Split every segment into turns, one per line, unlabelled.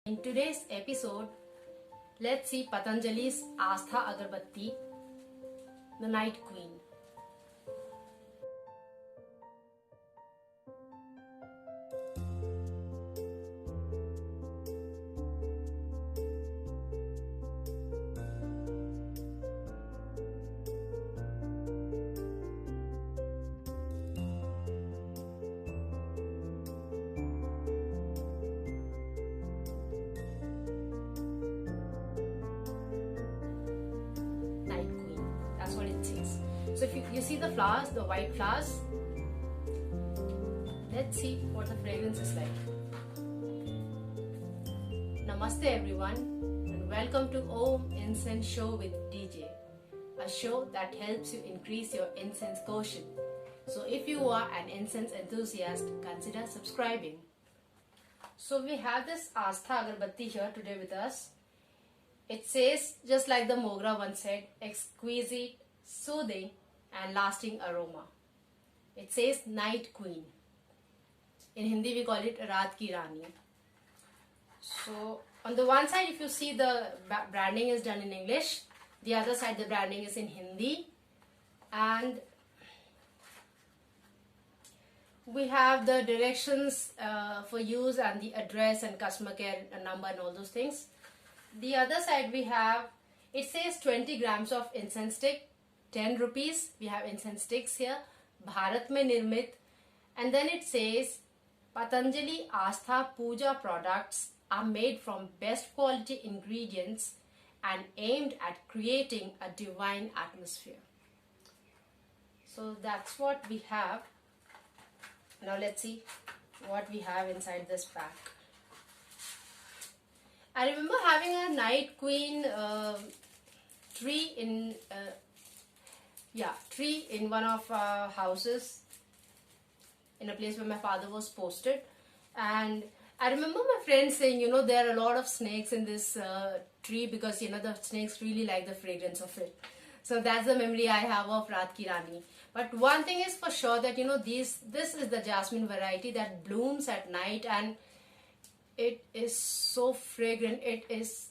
In today's episode, let's see Patanjali's Aastha Agarbatti, the Night Queen. Night Queen, that's what it says. So if you see the flowers, the white flowers, let's see what the fragrance is like. Namaste everyone and welcome to Om Incense Show with DJ, a show that helps you increase your incense quotient. So if you are an incense enthusiast, consider subscribing. So we have this Aastha Agarbatti here today with us. It says, just like the Mogra once said, exquisite, soothing and lasting aroma. It says Night Queen. In Hindi we call it Raat Rani. So on the one side, if you see, the branding is done in English. The other side, the branding is in Hindi. And we have the directions for use and the address and customer care number and all those things. The other side we have, it says 20 grams of incense stick, 10 rupees. We have incense sticks here, Bharat mein nirmit. And then it says Patanjali Aastha Puja products are made from best quality ingredients and aimed at creating a divine atmosphere. So that's what we have. Now let's see what we have inside this pack. I remember having a Night Queen tree in one of our houses, in a place where my father was posted, and I remember my friends saying, there are a lot of snakes in this tree because the snakes really like the fragrance of it. So that's the memory I have of Raat Rani. But one thing is for sure that this is the jasmine variety that blooms at night, and it is so fragrant. It is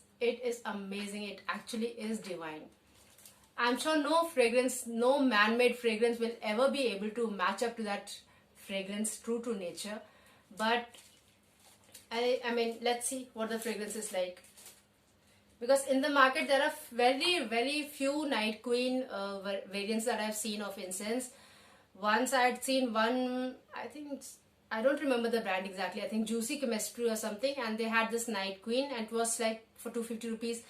amazing. It actually is divine. I'm sure no man-made fragrance will ever be able to match up to that fragrance true to nature. But I mean, let's see what the fragrance is like. Because in the market there are very, very few Night Queen variants that I've seen of incense. Once I had seen one, I don't remember the brand exactly, I think Juicy Chemistry or something, and they had this Night Queen and it was like for 250 rupees.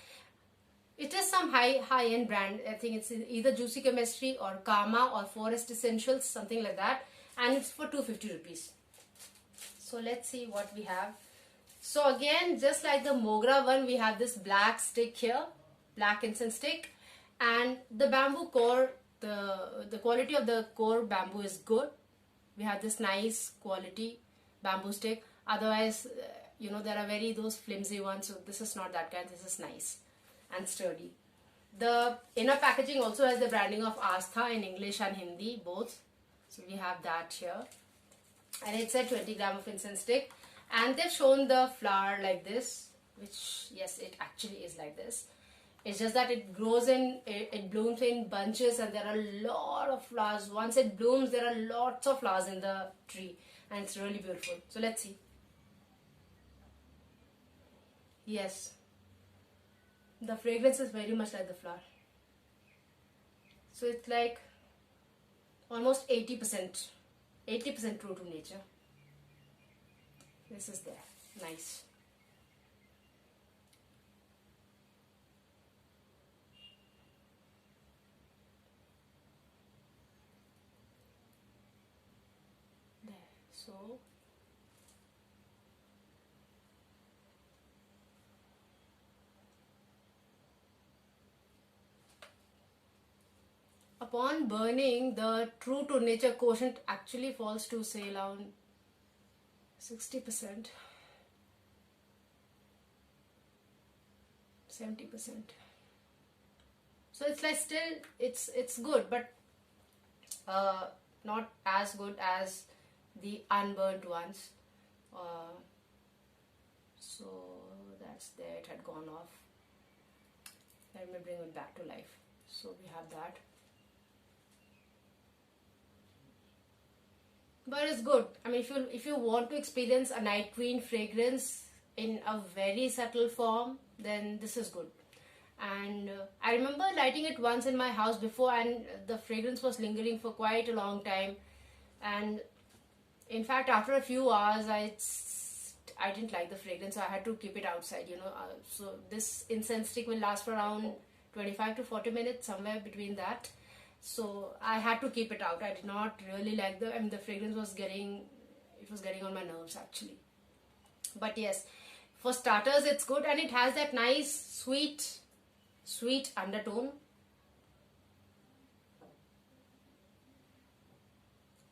It is some high-end brand. I think it's either Juicy Chemistry or Kama or Forest Essentials, something like that, and it's for 250 rupees. So let's see what we have. So again, just like the Mogra one, we have this black stick here, black incense stick, and the bamboo core, the quality of the core bamboo is good. We have this nice quality bamboo stick. Otherwise, there are those flimsy ones. So this is not that kind. This is nice and sturdy. The inner packaging also has the branding of Aastha in English and Hindi, both. So we have that here. And it said 20 grams of incense stick. And they've shown the flower like this, which, yes, it actually is like this. It's just that it blooms in bunches, and there are a lot of flowers. Once it blooms, there are lots of flowers in the tree, and it's really beautiful. So let's see. Yes, the fragrance is very much like the flower. So it's like almost 80% true to nature. This is there. Nice. There. So upon burning, the true to nature quotient actually falls to say around 60%, 70%. So it's like still it's good, but not as good as the unburnt ones. So that's there, it had gone off. Let me bring it back to life. So we have that. But it's good. I mean, if you want to experience a night queen fragrance in a very subtle form, then this is good. And I remember lighting it once in my house before, and the fragrance was lingering for quite a long time. And in fact, after a few hours, I didn't like the fragrance, so I had to keep it outside, you know. So this incense stick will last for around 25 to 40 minutes, somewhere between that. So I had to keep it out. I did not really like the fragrance was getting on my nerves actually. But yes, for starters, it's good, and it has that nice sweet undertone.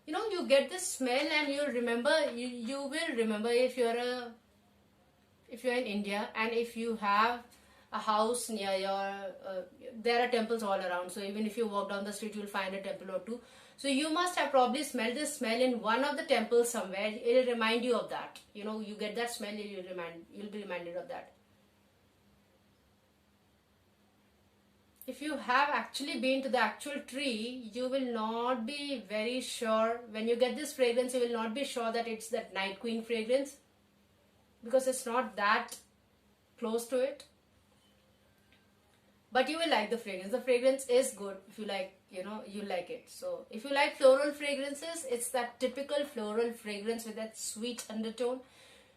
You know, you get this smell, and you will remember if you're in India, and if you have a house near your there are temples all around, so even if you walk down the street, you'll find a temple or two. So you must have probably smelled this smell in one of the temples somewhere. It'll remind you of that. You know, you get that smell, you'll be reminded of that. If you have actually been to the actual tree, you will not be very sure. When you get this fragrance, you will not be sure that it's that Night Queen fragrance, because it's not that close to it. But you will like the fragrance. The fragrance is good. If you like, you know, you like it. So if you like floral fragrances, it's that typical floral fragrance with that sweet undertone.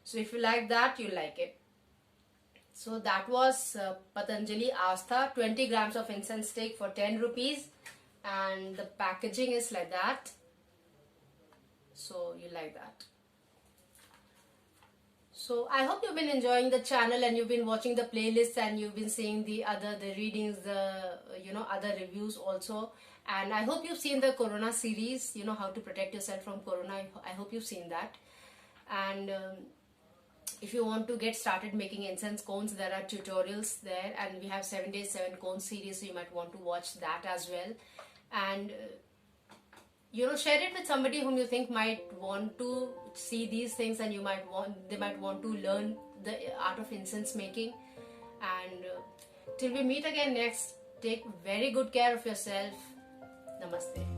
So if you like that, you like it. So that was Patanjali Aastha, 20 grams of incense stick for 10 rupees. And the packaging is like that. So you like that. So I hope you've been enjoying the channel, and you've been watching the playlists, and you've been seeing the readings, other reviews also. And I hope you've seen the Corona series, you know, how to protect yourself from Corona. I hope you've seen that. And if you want to get started making incense cones, there are tutorials there, and we have 7 days 7 cones series, so you might want to watch that as well. And you know, share it with somebody whom you think might want to see these things, and they might want to learn the art of incense making. And till we meet again next, take very good care of yourself. Namaste.